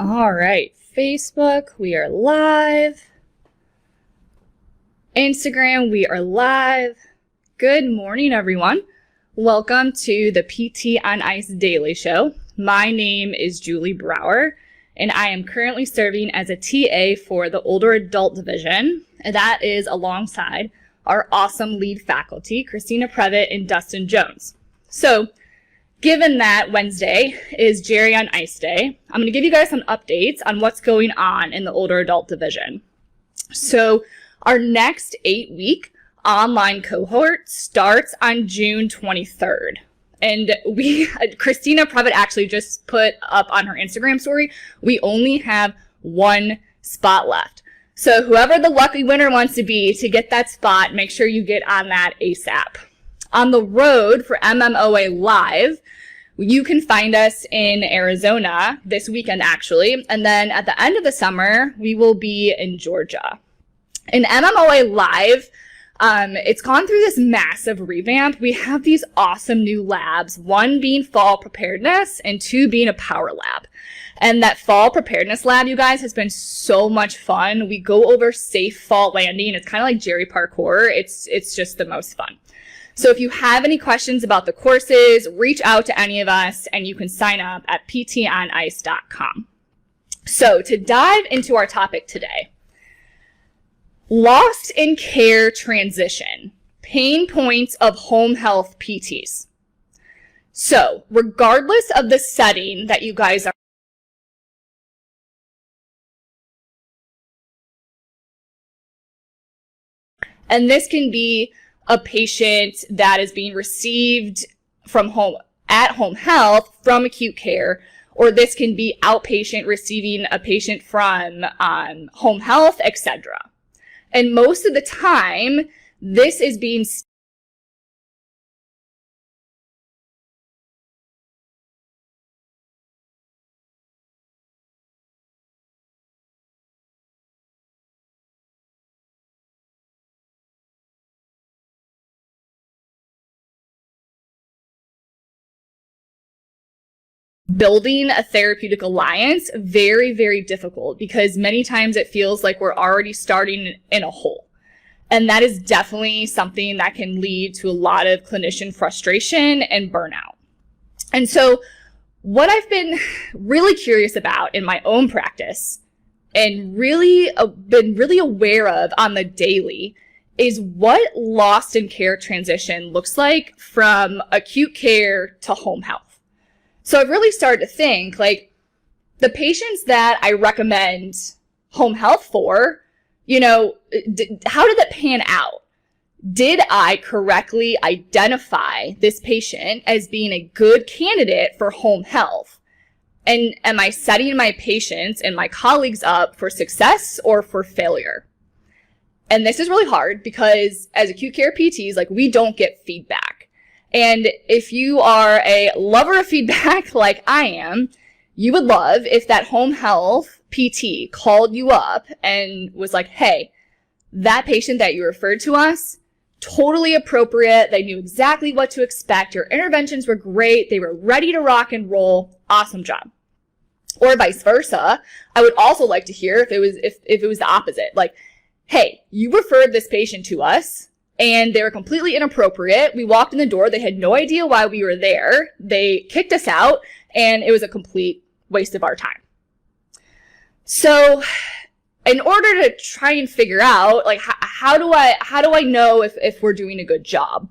All right, Facebook, we are live. Instagram, we are live. Good morning, everyone. Welcome to the PT on Ice Daily Show. My name is Julie Brower, and I am currently serving as a TA for the Older Adult Division. And that is alongside our awesome lead faculty, Christina Previtt and Dustin Jones. So, given that Wednesday is Jerry on Ice Day, I'm going to give you guys some updates on what's going on in the Older Adult Division. So our next 8-week online cohort starts on June 23rd. And Christina Previtt actually just put up on her Instagram story, we only have one spot left. So whoever the lucky winner wants to be to get that spot, make sure you get on that ASAP. On the road for MMOA Live, you can find us in Arizona this weekend, actually. And then at the end of the summer, we will be in Georgia. In MMOA Live, it's gone through this massive revamp. We have these awesome new labs, one being fall preparedness and two being a power lab. And that fall preparedness lab, you guys, has been so much fun. We go over safe fall landing. It's kind of like Jerry parkour. It's just the most fun. So if you have any questions about the courses, reach out to any of us and you can sign up at ptonice.com. So to dive into our topic today, lost in care transition, pain points of home health PTs. So regardless of the setting that you guys are, and this can be a patient that is being received from home health from acute care, or this can be outpatient receiving a patient from home health, etc. And most of the time, this is being building a therapeutic alliance very, very difficult because many times it feels like we're already starting in a hole. And that is definitely something that can lead to a lot of clinician frustration and burnout. And so what I've been really curious about in my own practice and really been really aware of on the daily is what lost in care transition looks like from acute care to home health. So I've really started to think, like, the patients that I recommend home health for, how did that pan out? Did I correctly identify this patient as being a good candidate for home health? And am I setting my patients and my colleagues up for success or for failure? And this is really hard because as acute care PTs, like, we don't get feedback. And if you are a lover of feedback like I am, you would love if that home health PT called you up and was like, hey, that patient that you referred to us, totally appropriate. They knew exactly what to expect. Your interventions were great. They were ready to rock and roll. Awesome job. Or vice versa. I would also like to hear if it was the opposite. Like, hey, you referred this patient to us, and they were completely inappropriate. We walked in the door. They had no idea why we were there. They kicked us out, and it was a complete waste of our time. So in order to try and figure out, like, how do I know if we're doing a good job,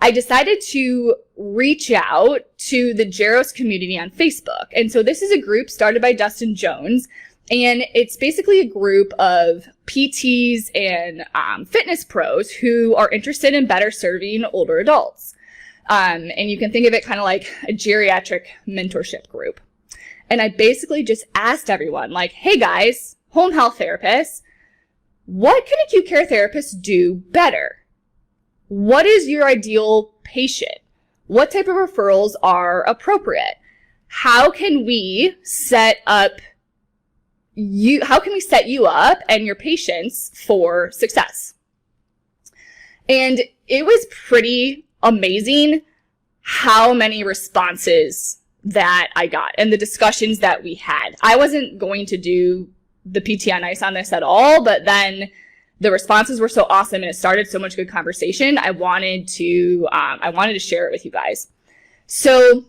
I decided to reach out to the Geros community on Facebook. And so this is a group started by Dustin Jones. And it's basically a group of PTs and fitness pros who are interested in better serving older adults. And you can think of it kind of like a geriatric mentorship group. And I basically just asked everyone, like, hey guys, home health therapists, what can acute care therapists do better? What is your ideal patient? What type of referrals are appropriate? How can we set you up and your patients for success? And it was pretty amazing how many responses that I got and the discussions that we had. I wasn't going to do the PT on Ice on this at all, but then the responses were so awesome and it started so much good conversation. I wanted to share it with you guys. So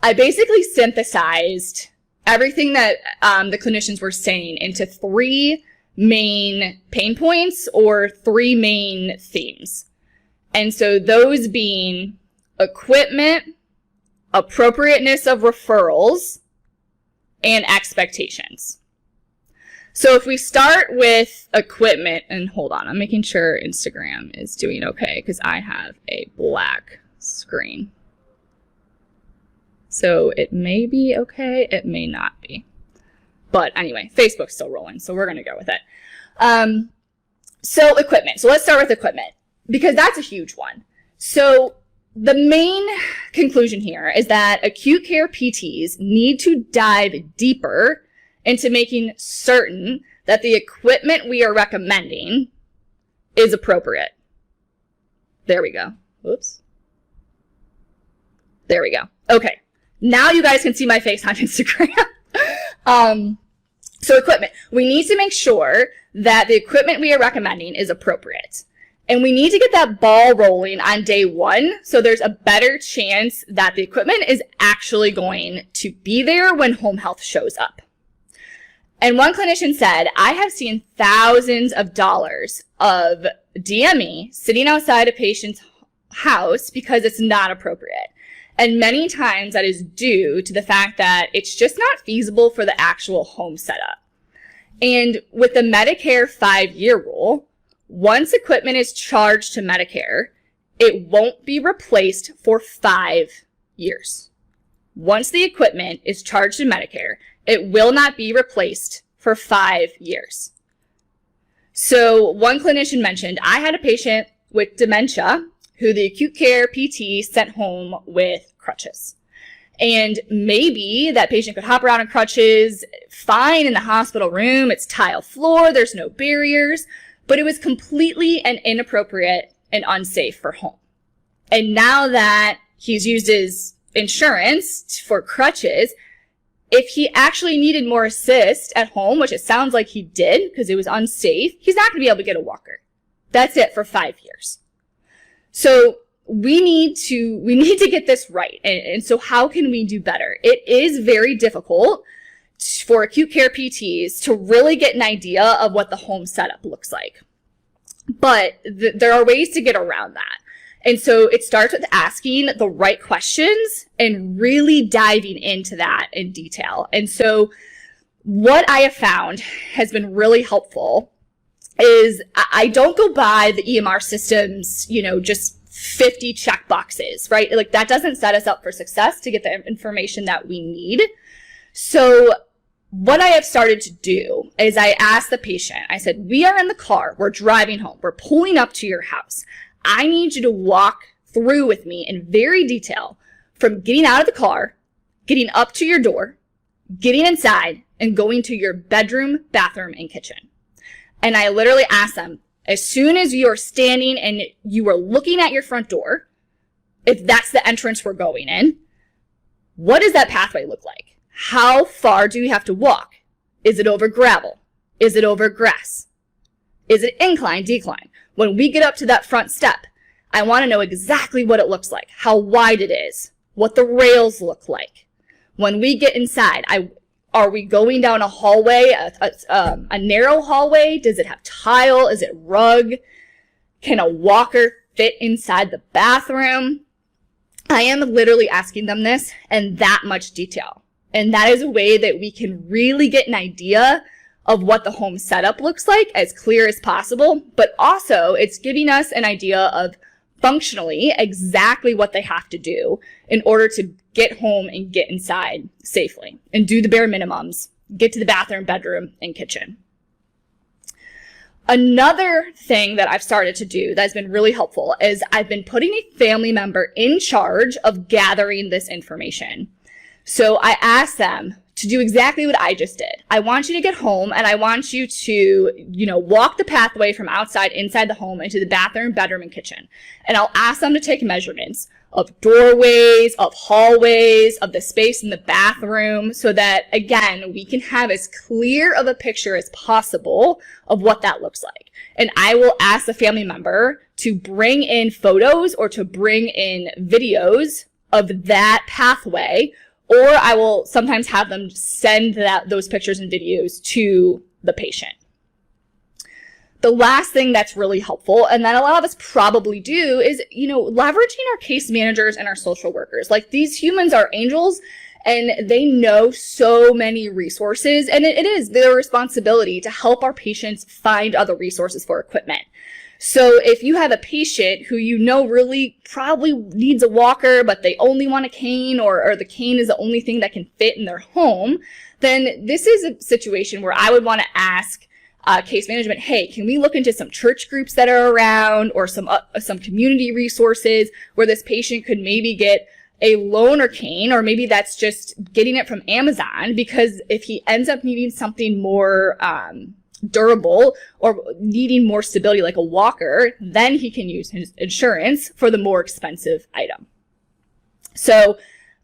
I basically synthesized everything that the clinicians were saying into 3 main pain points or 3 main themes. And so those being equipment, appropriateness of referrals, and expectations. So if we start with equipment, and hold on, I'm making sure Instagram is doing okay because I have a black screen. So it may be okay, it may not be. But anyway, Facebook's still rolling, so we're going to go with it. So equipment. So let's start with equipment because that's a huge one. So the main conclusion here is that acute care PTs need to dive deeper into making certain that the equipment we are recommending is appropriate. There we go. Whoops. There we go. Okay. Now you guys can see my face on Instagram. So equipment. We need to make sure that the equipment we are recommending is appropriate. And we need to get that ball rolling on day 1 so there's a better chance that the equipment is actually going to be there when home health shows up. And one clinician said, I have seen thousands of dollars of DME sitting outside a patient's house because it's not appropriate. And many times that is due to the fact that it's just not feasible for the actual home setup. And with the Medicare 5-year rule, once equipment is charged to Medicare, it won't be replaced for 5 years. Once the equipment is charged to Medicare, it will not be replaced for 5 years. So one clinician mentioned, I had a patient with dementia who the acute care PT sent home with crutches. And maybe that patient could hop around in crutches fine in the hospital room. It's tile floor, there's no barriers, but it was completely and inappropriate and unsafe for home. And now that he's used his insurance for crutches, if he actually needed more assist at home, which it sounds like he did because it was unsafe, he's not going to be able to get a walker. That's it for 5 years. So we need to get this right. And so how can we do better? It is very difficult for acute care PTs to really get an idea of what the home setup looks like. But there are ways to get around that. And so it starts with asking the right questions and really diving into that in detail. And so what I have found has been really helpful is I don't go by the EMR systems, just 50 check boxes, right? Like that doesn't set us up for success to get the information that we need. So what I have started to do is I asked the patient, I said, we are in the car, we're driving home, we're pulling up to your house. I need you to walk through with me in very detail from getting out of the car, getting up to your door, getting inside, and going to your bedroom, bathroom, and kitchen. And I literally asked them, as soon as you are standing and you are looking at your front door, if that's the entrance we're going in, what does that pathway look like? How far do you have to walk? Is it over gravel? Is it over grass? Is it incline, decline? When we get up to that front step, I want to know exactly what it looks like, how wide it is, what the rails look like. When we get inside, are we going down a hallway, a narrow hallway? Does it have tile? Is it rug? Can a walker fit inside the bathroom? I am literally asking them this in that much detail. And that is a way that we can really get an idea of what the home setup looks like as clear as possible, but also it's giving us an idea of functionally exactly what they have to do in order to get home and get inside safely and do the bare minimums, get to the bathroom, bedroom, and kitchen. Another thing that I've started to do that's been really helpful is I've been putting a family member in charge of gathering this information. So I asked them to do exactly what I just did. I want you to get home and I want you to, walk the pathway from outside inside the home into the bathroom, bedroom, and kitchen. And I'll ask them to take measurements of doorways, of hallways, of the space in the bathroom, so that, again, we can have as clear of a picture as possible of what that looks like. And I will ask the family member to bring in photos or to bring in videos of that pathway, or I will sometimes have them send those pictures and videos to the patient. The last thing that's really helpful, and that a lot of us probably do, is, leveraging our case managers and our social workers. Like, these humans are angels, and they know so many resources, and it is their responsibility to help our patients find other resources for equipment. So if you have a patient who really probably needs a walker, but they only want a cane, or the cane is the only thing that can fit in their home, then this is a situation where I would want to ask case management, hey, can we look into some church groups that are around, or some community resources where this patient could maybe get a loaner cane, or maybe that's just getting it from Amazon, because if he ends up needing something more durable or needing more stability like a walker, then he can use his insurance for the more expensive item. So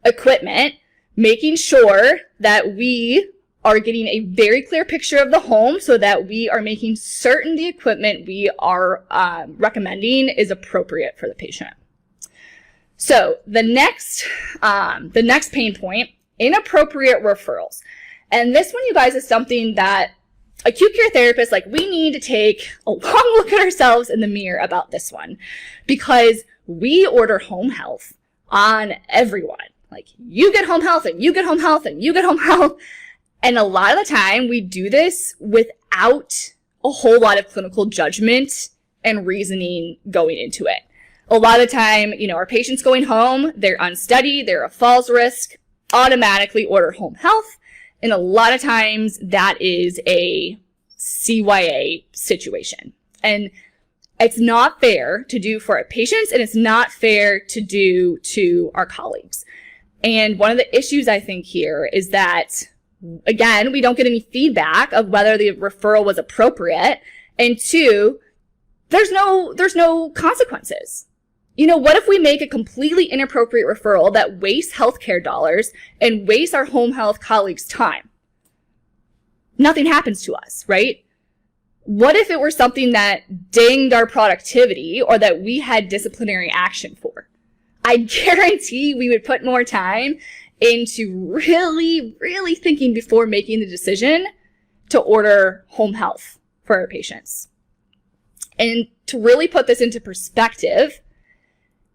equipment, making sure that we are getting a very clear picture of the home so that we are making certain the equipment we are recommending is appropriate for the patient. So the next pain point, inappropriate referrals. And this one, you guys, is something that acute care therapists, we need to take a long look at ourselves in the mirror about this one, because we order home health on everyone. You get home health, and you get home health, and you get home health. And a lot of the time we do this without a whole lot of clinical judgment and reasoning going into it. A lot of the time, our patient's going home, they're unsteady, they're a falls risk, automatically order home health. And a lot of times that is a CYA situation. And it's not fair to do for our patients, and it's not fair to do to our colleagues. And one of the issues I think here is that, again, we don't get any feedback of whether the referral was appropriate. And two, there's no consequences. What if we make a completely inappropriate referral that wastes healthcare dollars and wastes our home health colleagues' time? Nothing happens to us, right? What if it were something that dinged our productivity or that we had disciplinary action for? I guarantee we would put more time into really, really thinking before making the decision to order home health for our patients. And to really put this into perspective,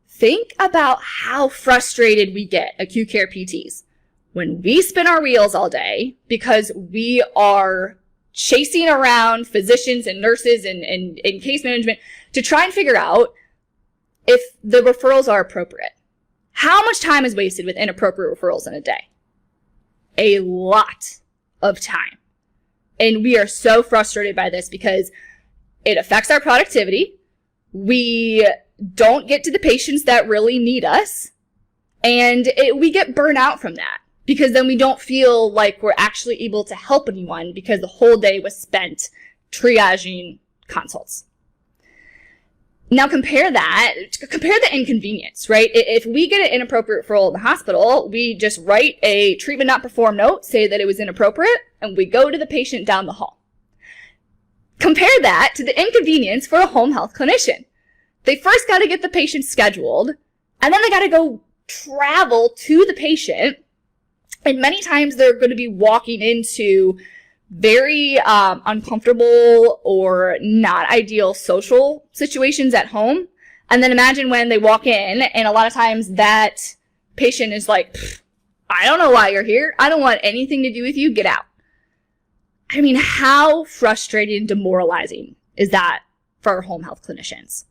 think about how frustrated we get, acute care PTs, when we spin our wheels all day because we are chasing around physicians and nurses and case management to try and figure out if the referrals are appropriate. How much time is wasted with inappropriate referrals in a day? A lot of time. And we are so frustrated by this because it affects our productivity. We don't get to the patients that really need us. And we get burnt out from that because then we don't feel like we're actually able to help anyone because the whole day was spent triaging consults. Now compare the inconvenience, right? If we get an inappropriate referral in the hospital, we just write a treatment not performed note, say that it was inappropriate, and we go to the patient down the hall. Compare that to the inconvenience for a home health clinician. They first got to get the patient scheduled, and then they got to go travel to the patient, and many times they're going to be walking into very uncomfortable or not ideal social situations at home. And then imagine when they walk in and a lot of times that patient is like, I don't know why you're here. I don't want anything to do with you. Get out. I mean, how frustrating and demoralizing is that for our home health clinicians?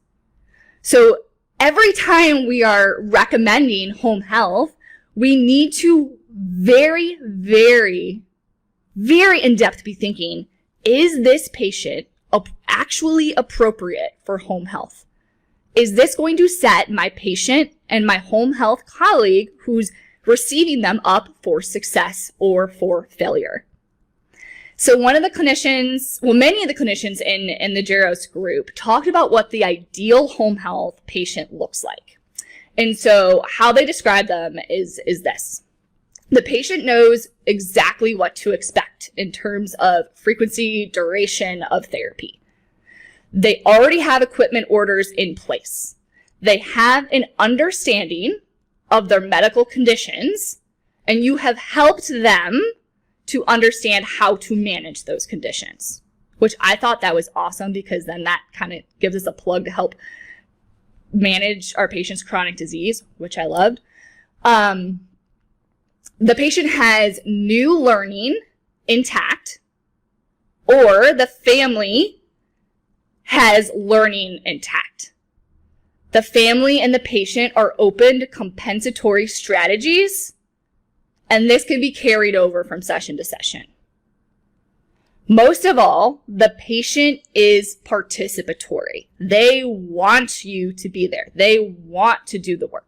So every time we are recommending home health, we need to very, very in-depth be thinking, is this patient actually appropriate for home health? Is this going to set my patient and my home health colleague who's receiving them up for success or for failure? So many of the clinicians in the Geros group talked about what the ideal home health patient looks like. And so how they describe them is this. The patient knows exactly what to expect in terms of frequency, duration of therapy. They already have equipment orders in place. They have an understanding of their medical conditions, and you have helped them to understand how to manage those conditions, which I thought that was awesome, because then that kind of gives us a plug to help manage our patient's chronic disease, which I loved. The patient has new learning intact, or the family has learning intact. The family and the patient are open to compensatory strategies, and this can be carried over from session to session. Most of all, the patient is participatory. They want you to be there. They want to do the work.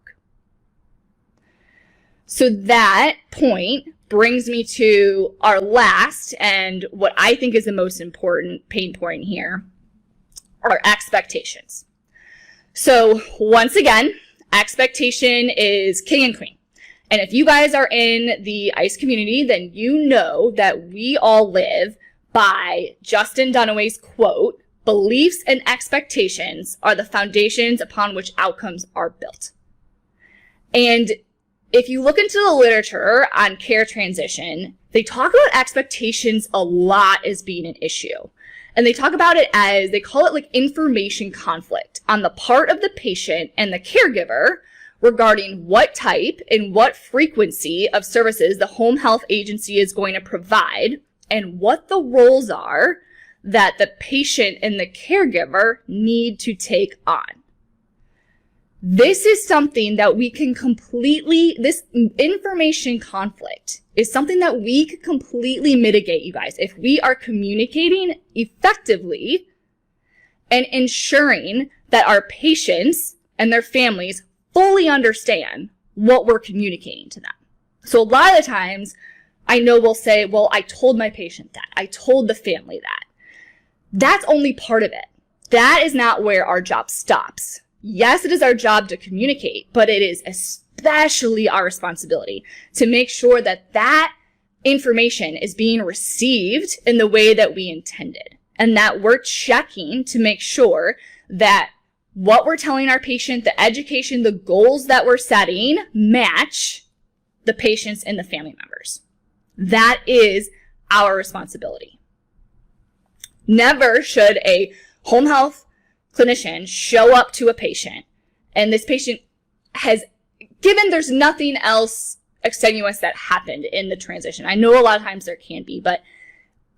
So that point brings me to our last, and what I think is the most important pain point here, are expectations. So once again, expectation is king and queen. And if you guys are in the ICE community, then you know that we all live by Justin Dunaway's quote, "Beliefs and expectations are the foundations upon which outcomes are built." And if you look into the literature on care transition, they talk about expectations a lot as being an issue. And they talk about it as, they call it like information conflict on the part of the patient and the caregiver regarding what type and what frequency of services the home health agency is going to provide, and what the roles are that the patient and the caregiver need to take on. This is something that we can this information conflict is something that we could completely mitigate, you guys, if we are communicating effectively and ensuring that our patients and their families fully understand what we're communicating to them. So a lot of the times, I know we'll say, well, I told my patient that. I told the family that. That's only part of it. That is not where our job stops. Yes, it is our job to communicate, but it is especially our responsibility to make sure that that information is being received in the way that we intended, and that we're checking to make sure that what we're telling our patient, the education, the goals that we're setting match the patients and the family members. That is our responsibility. Never should a home health clinician show up to a patient and this patient has, given there's nothing else extenuous that happened in the transition. I know a lot of times there can be, but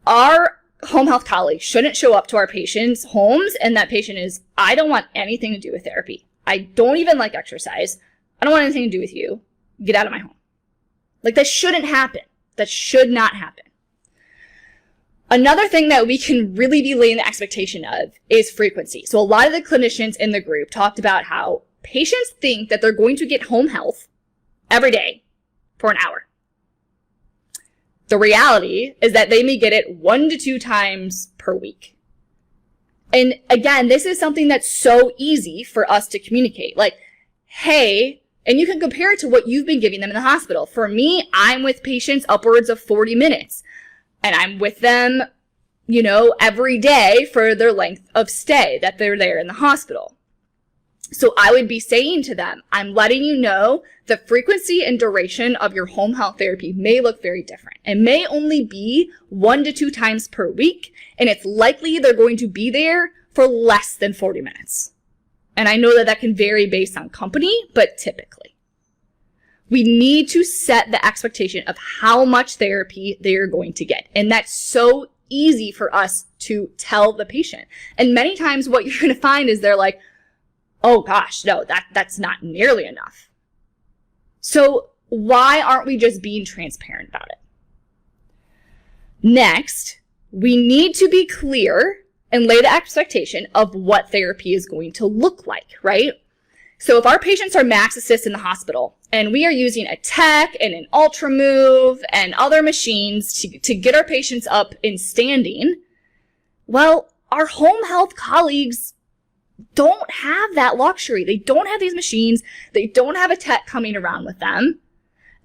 our home health colleagues shouldn't show up to our patients' homes and that patient is, I don't want anything to do with therapy. I don't even like exercise. I don't want anything to do with you. Get out of my home. Like, that shouldn't happen. That should not happen. Another thing that we can really be laying the expectation of is frequency. So a lot of the clinicians in the group talked about how patients think that they're going to get home health every day for an hour. The reality is that they may get it 1 to 2 times per week. And again, this is something that's so easy for us to communicate. Like, hey, and you can compare it to what you've been giving them in the hospital. For me, I'm with patients upwards of 40 minutes. And I'm with them, you know, every day for their length of stay that they're there in the hospital. So I would be saying to them, I'm letting you know the frequency and duration of your home health therapy may look very different. It may only be 1 to 2 times per week, and it's likely they're going to be there for less than 40 minutes. And I know that that can vary based on company, but typically. We need to set the expectation of how much therapy they're going to get. And that's so easy for us to tell the patient. And many times what you're going to find is they're like, oh gosh, no, that's not nearly enough. So why aren't we just being transparent about it? Next, we need to be clear and lay the expectation of what therapy is going to look like, right? So if our patients are max assist in the hospital and we are using a tech and an ultramove and other machines to get our patients up in standing, well, our home health colleagues don't have that luxury. They don't have these machines. They don't have a tech coming around with them.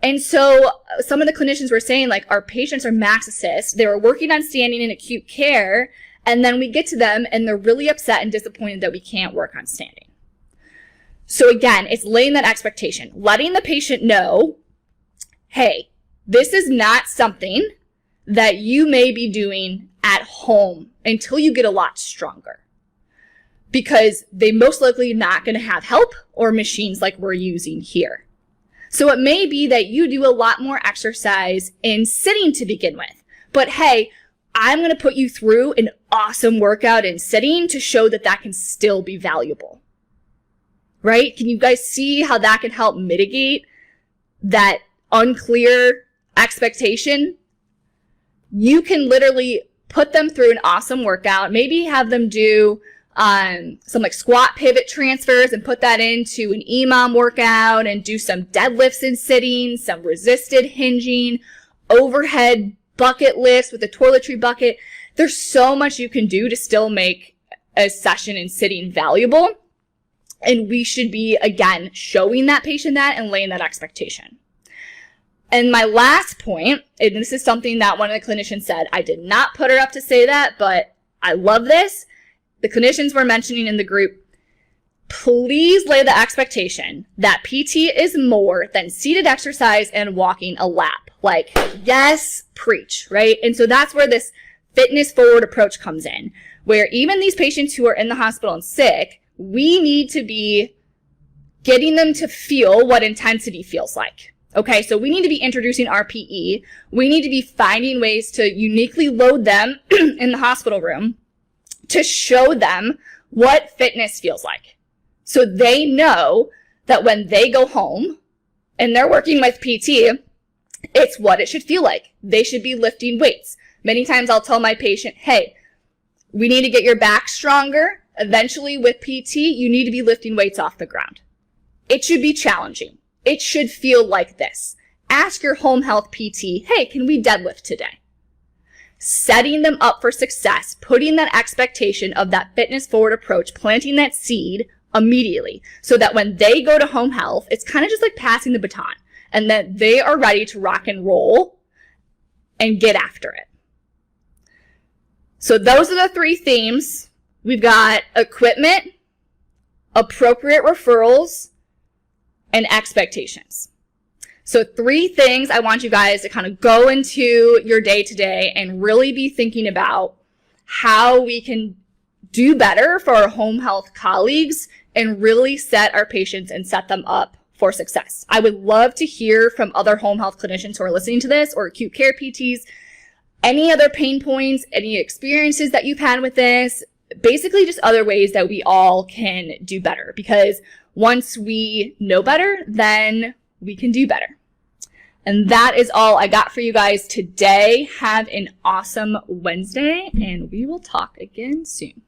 And so some of the clinicians were saying, like, our patients are max assist. They were working on standing in acute care, and then we get to them and they're really upset and disappointed that we can't work on standing. So again, it's laying that expectation, letting the patient know, hey, this is not something that you may be doing at home until you get a lot stronger, because they most likely not going to have help or machines like we're using here. So it may be that you do a lot more exercise in sitting to begin with, but hey, I'm going to put you through an awesome workout in sitting to show that that can still be valuable, right? Can you guys see how that can help mitigate that unclear expectation? You can literally put them through an awesome workout, maybe have them do some like squat pivot transfers and put that into an EMOM workout, and do some deadlifts in sitting, some resisted hinging, overhead bucket lifts with a toiletry bucket. There's so much you can do to still make a session in sitting valuable. And we should be, again, showing that patient that and laying that expectation. And my last point, and this is something that one of the clinicians said, I did not put her up to say that, but I love this. The clinicians were mentioning in the group, please lay the expectation that PT is more than seated exercise and walking a lap. Like, yes, preach, right? And so that's where this fitness forward approach comes in, where even these patients who are in the hospital and sick, we need to be getting them to feel what intensity feels like. Okay, so we need to be introducing RPE. We need to be finding ways to uniquely load them in the hospital room to show them what fitness feels like. So they know that when they go home and they're working with PT, it's what it should feel like. They should be lifting weights. Many times I'll tell my patient, hey, we need to get your back stronger. Eventually with PT, you need to be lifting weights off the ground. It should be challenging. It should feel like this. Ask your home health PT, hey, can we deadlift today? Setting them up for success, putting that expectation of that fitness forward approach, planting that seed immediately, so that when they go to home health, it's kind of just like passing the baton, and that they are ready to rock and roll and get after it. So those are the three themes. We've got equipment, appropriate referrals, and expectations. So 3 things I want you guys to kind of go into your day to day and really be thinking about how we can do better for our home health colleagues and really set our patients and set them up for success. I would love to hear from other home health clinicians who are listening to this, or acute care PTs, any other pain points, any experiences that you've had with this, basically just other ways that we all can do better, because once we know better, then we can do better. And that is all I got for you guys today. Have an awesome Wednesday, and we will talk again soon.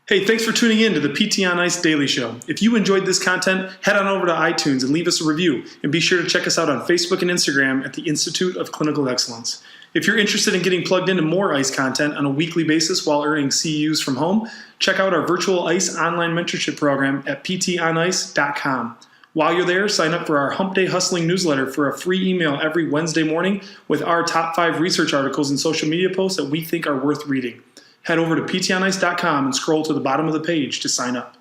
Hey, thanks for tuning in to the PT on Ice Daily Show. If you enjoyed this content, head on over to iTunes and leave us a review. And be sure to check us out on Facebook and Instagram at the Institute of Clinical Excellence. If you're interested in getting plugged into more ICE content on a weekly basis while earning CEUs from home, check out our virtual ICE online mentorship program at ptonice.com. While you're there, sign up for our Hump Day Hustling newsletter for a free email every Wednesday morning with our top 5 research articles and social media posts that we think are worth reading. Head over to ptonice.com and scroll to the bottom of the page to sign up.